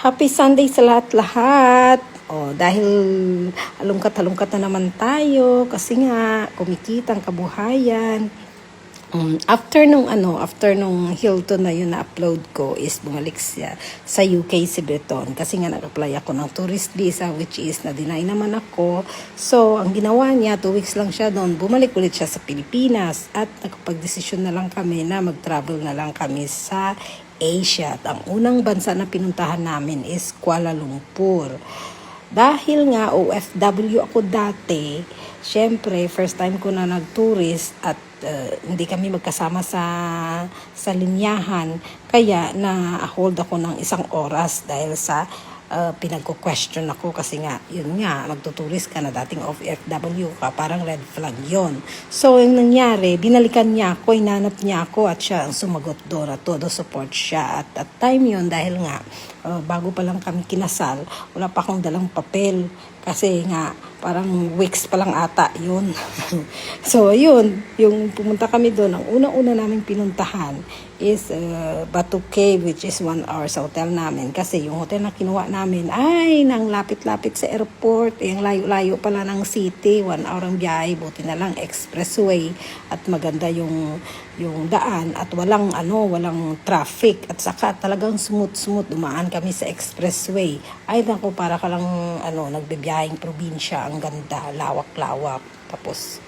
Happy Sunday sa lahat-lahat. Dahil alungkat-alungkat na naman tayo kasi nga kumikita ang kabuhayan. After nung Hilton na yun na upload ko is bumalik siya sa UK si Beton kasi nga nag-apply ako ng tourist visa which is na-deny naman ako. So, ang ginawa niya, 2 weeks lang siya doon, bumalik ulit siya sa Pilipinas at nakapag-desisyon na lang kami na mag-travel na lang kami sa Asia. At ang unang bansa na pinuntahan namin is Kuala Lumpur. Dahil nga OFW ako dati, syempre first time ko na nag-tourist at hindi kami magkasama sa linyahan, kaya na-hold ako ng 1 oras dahil sa pinagko-question ako kasi nga, yun nga, magtuturist ka na dating OFW ka, parang red flag yon. So, yung nangyari, binalikan niya ako, inanap niya ako at siya ang sumagot doon at todo support siya. At time yun, dahil nga, bago pa lang kami kinasal, wala pa akong dalang papel kasi nga, parang weeks pa lang ata yun. So, yun, yung pumunta kami doon, ang unang-una namin pinuntahan is Batu Cave, which is 1 hour sa hotel namin. Kasi yung hotel na kinuha namin ay nang lapit-lapit sa airport. Yung layo-layo pala ng city. 1 hour ang biyahe. Buti na lang expressway. At maganda yung daan. At walang traffic. At saka talagang smooth dumaan kami sa expressway. Ay naku, para ka lang nagbibiyaheng probinsya. Ang ganda, lawak-lawak. Tapos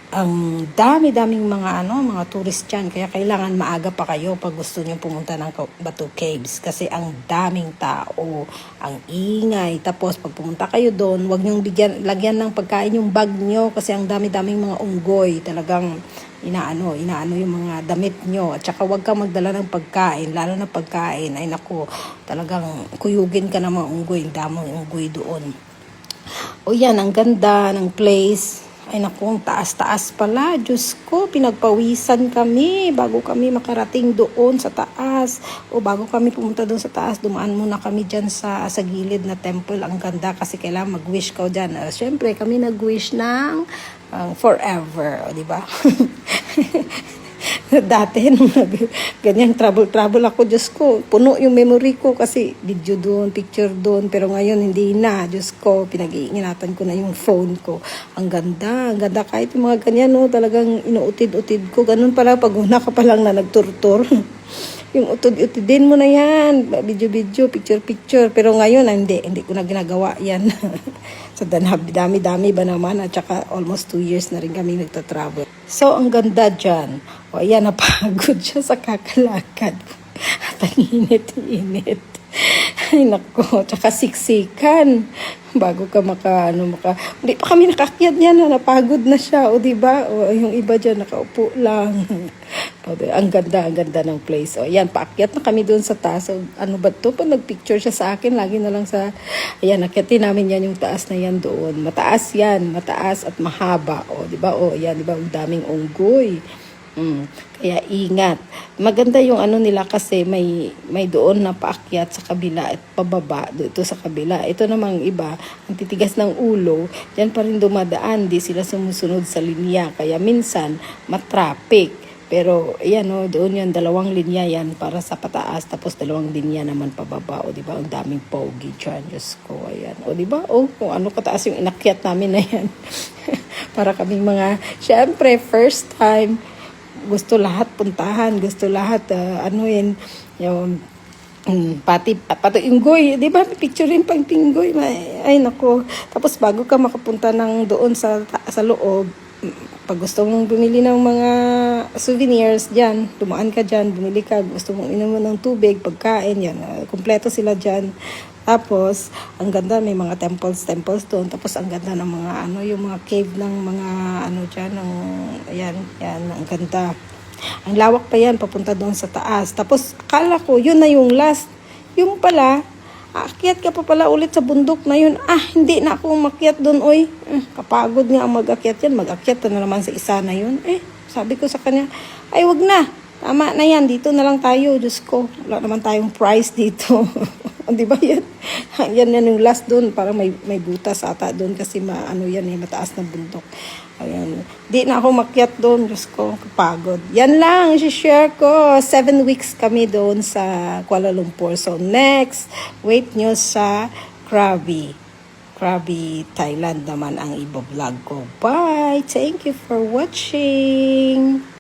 ang dami-daming mga tourist dyan, kaya kailangan maaga pa kayo pag gusto niyo pumunta ng Batu Caves kasi ang daming tao, ang ingay. Tapos pag pumunta kayo doon, wag niyong lagyan ng pagkain yung bag niyo kasi ang dami-daming mga unggoy, talagang inaano yung mga damit nyo. At saka wag kang magdala ng pagkain, lalo na pagkain, ay naku, talagang kuyugin ka ng mga unggoy, daming unggoy doon. Yan, ang ganda ng place. Ay naku, taas-taas pala. Diyos ko, pinagpawisan kami bago kami makarating doon sa taas. Bago kami pumunta doon sa taas, dumaan muna kami dyan sa gilid na temple. Ang ganda kasi kailangan mag-wish ka dyan. Siyempre, kami nag-wish ng forever. Di ba? Dati, nung ganyan travel ako, Diyos ko, puno yung memory ko kasi video doon, picture doon, pero ngayon hindi na, Diyos ko, pinag-iingatan ko na yung phone ko. Ang ganda kahit yung mga ganyan, talagang inuutid-utid ko, ganun pala pag una ka pa lang na nagturtur. Yung utid-utidin mo na yan, video, picture, pero ngayon, hindi ko na ginagawa yan. So, dami-dami ba naman, at saka almost 2 years na rin kami nagtatravel. So, ang ganda dyan. Ayan, napagod siya sa kakalakad. At ang init. Ay, nako, tsaka siksikan. Bago ka hindi pa kami nakakyat niya na napagod na siya, diba? Yung iba dyan, nakaupo lang. Ang ganda ng place. Ayan, paakyat na kami doon sa taas. Ano ba to? Pag nagpicture siya sa akin, lagi na lang ayan, nakyatin namin yan yung taas na yan doon. Mataas at mahaba. Diba? Ayan, diba? Ang daming unggoy. Kaya ingat. Maganda yung nila kasi may doon na paakyat sa kabila at pababa dito sa kabila. Ito namang iba, ang titigas ng ulo, diyan pa rin dumadaan, di sila sumusunod sa linya. Kaya minsan matraffic. Pero ayan doon yan, 2 linya yan para sa pataas, tapos 2 linya naman pababa. Diba? Ang daming pogi dyan, Diyos ko. Ayan. Diba? Kung ano kataas yung inakyat namin na yan. Para kaming mga, syempre, first time, gusto lahat puntahan, gusto lahat yung pati unggoy, di ba? Picturein pang tinggoy. Ay nako. Tapos bago ka makapunta doon sa loob, pag gusto mong bumili ng mga souvenirs diyan, dumaan ka diyan, bumili ka, gusto mong inom ng tubig, pagkain, yan, kumpleto sila diyan. Tapos, ang ganda, may mga temples doon. Tapos, ang ganda ng mga yung mga cave ng mga dyan, ayan, ang ganda. Ang lawak pa yan, papunta doon sa taas. Tapos, akala ko, yun na yung last. Yung pala, aakyat ka pa pala ulit sa bundok na yun. Hindi na ako umakyat doon, kapagod nga ang mag-akyat yan. Mag-akyat na naman sa isa na yun. Sabi ko sa kanya, ay, wag na. Tama na yan, dito na lang tayo, Diyos ko. Wala naman tayong price dito. Di ba yan? Yan yung last doon, parang may butas ata doon kasi yan mataas na bundok. Ayan. Di na ako makyat doon. Diyos ko, kapagod. Yan lang, share ko. 7 weeks kami doon sa Kuala Lumpur. So, next, wait nyo sa Krabi. Krabi, Thailand naman ang iba-vlog ko. Bye! Thank you for watching!